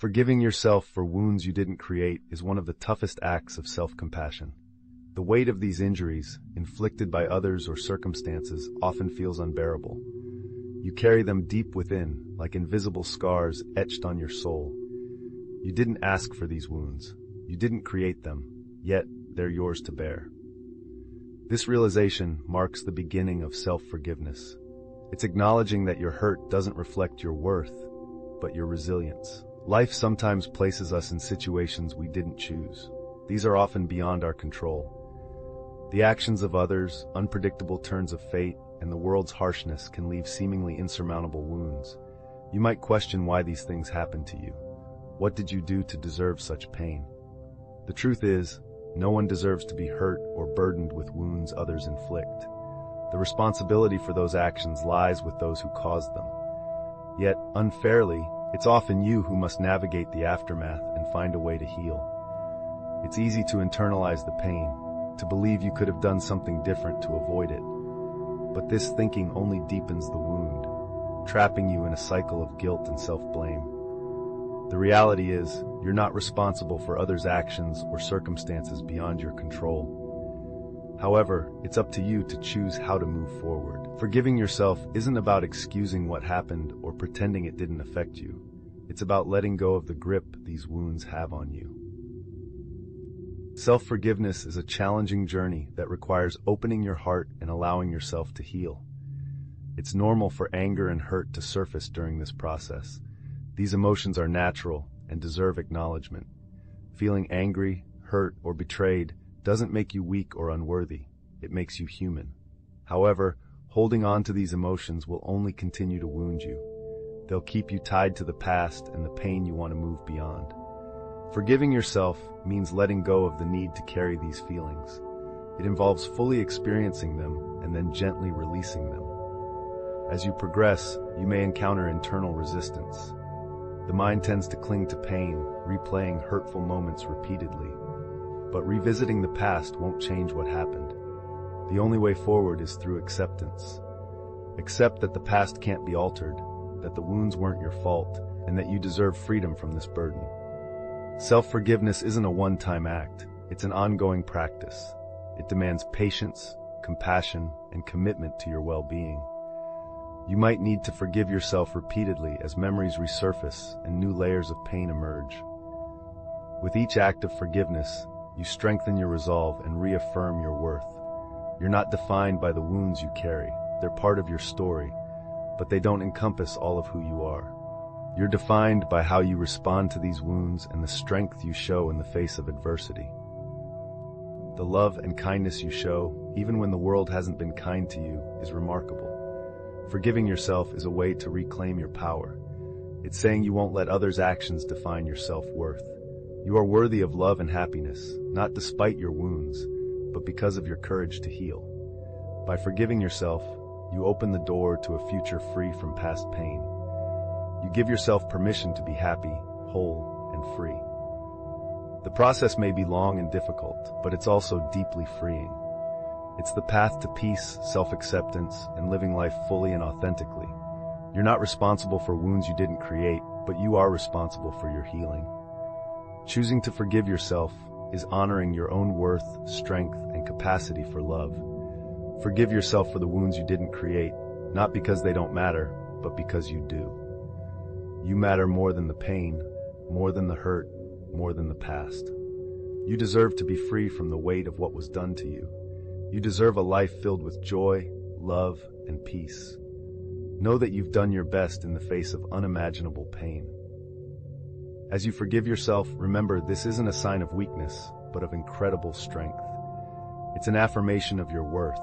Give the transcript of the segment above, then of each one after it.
Forgiving yourself for wounds you didn't create is one of the toughest acts of self-compassion. The weight of these injuries, inflicted by others or circumstances, often feels unbearable. You carry them deep within, like invisible scars etched on your soul. You didn't ask for these wounds. You didn't create them, yet they're yours to bear. This realization marks the beginning of self-forgiveness. It's acknowledging that your hurt doesn't reflect your worth, but your resilience. Life sometimes places us in situations we didn't choose. These are often beyond our control. The actions of others, unpredictable turns of fate, and the world's harshness can leave seemingly insurmountable wounds. You might question why these things happened to you. What did you do to deserve such pain? The truth is, no one deserves to be hurt or burdened with wounds others inflict. The responsibility for those actions lies with those who caused them. Yet, unfairly, it's often you who must navigate the aftermath and find a way to heal. It's easy to internalize the pain, to believe you could have done something different to avoid it. But this thinking only deepens the wound, trapping you in a cycle of guilt and self-blame. The reality is, you're not responsible for others' actions or circumstances beyond your control. However, it's up to you to choose how to move forward. Forgiving yourself isn't about excusing what happened or pretending it didn't affect you. It's about letting go of the grip these wounds have on you. Self-forgiveness is a challenging journey that requires opening your heart and allowing yourself to heal. It's normal for anger and hurt to surface during this process. These emotions are natural and deserve acknowledgement. Feeling angry, hurt, or betrayed doesn't make you weak or unworthy. It makes you human. However, holding on to these emotions will only continue to wound you. They'll keep you tied to the past and the pain you want to move beyond. Forgiving yourself means letting go of the need to carry these feelings. It involves fully experiencing them and then gently releasing them. As you progress, you may encounter internal resistance. The mind tends to cling to pain, replaying hurtful moments repeatedly. But revisiting the past won't change what happened. The only way forward is through acceptance. Accept that the past can't be altered, that the wounds weren't your fault, and that you deserve freedom from this burden. Self-forgiveness isn't a one-time act. It's an ongoing practice. It demands patience, compassion, and commitment to your well-being. You might need to forgive yourself repeatedly as memories resurface and new layers of pain emerge. With each act of forgiveness, you strengthen your resolve and reaffirm your worth. You're not defined by the wounds you carry. They're part of your story, but they don't encompass all of who you are. You're defined by how you respond to these wounds and the strength you show in the face of adversity. The love and kindness you show, even when the world hasn't been kind to you, is remarkable. Forgiving yourself is a way to reclaim your power. It's saying you won't let others' actions define your self-worth. You are worthy of love and happiness, not despite your wounds, but because of your courage to heal. By forgiving yourself, you open the door to a future free from past pain. You give yourself permission to be happy, whole, and free. The process may be long and difficult, but it's also deeply freeing. It's the path to peace, self-acceptance, and living life fully and authentically. You're not responsible for wounds you didn't create, but you are responsible for your healing. Choosing to forgive yourself is honoring your own worth, strength, and capacity for love. Forgive yourself for the wounds you didn't create, not because they don't matter, but because you do. You matter more than the pain, more than the hurt, more than the past. You deserve to be free from the weight of what was done to you. You deserve a life filled with joy, love, and peace. Know that you've done your best in the face of unimaginable pain. As you forgive yourself, remember this isn't a sign of weakness, but of incredible strength. It's an affirmation of your worth,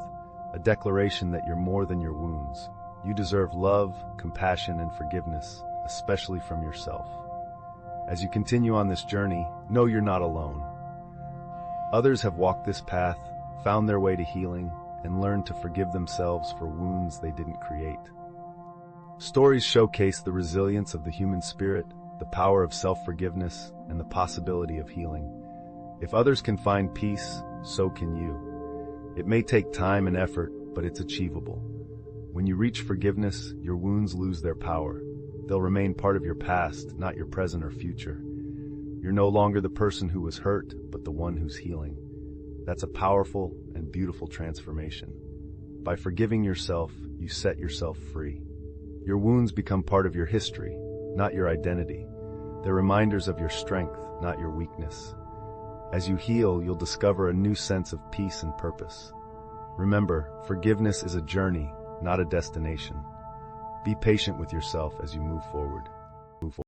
a declaration that you're more than your wounds. You deserve love, compassion, and forgiveness, especially from yourself. As you continue on this journey, know you're not alone. Others have walked this path, found their way to healing, and learned to forgive themselves for wounds they didn't create. Stories showcase the resilience of the human spirit, the power of self-forgiveness, and the possibility of healing. If others can find peace, so can you. It may take time and effort, but it's achievable. When you reach forgiveness, your wounds lose their power. They'll remain part of your past, not your present or future. You're no longer the person who was hurt, but the one who's healing. That's a powerful and beautiful transformation. By forgiving yourself, you set yourself free. Your wounds become part of your history, not your identity. They're reminders of your strength, not your weakness. As you heal, you'll discover a new sense of peace and purpose. Remember, forgiveness is a journey, not a destination. Be patient with yourself as you move forward.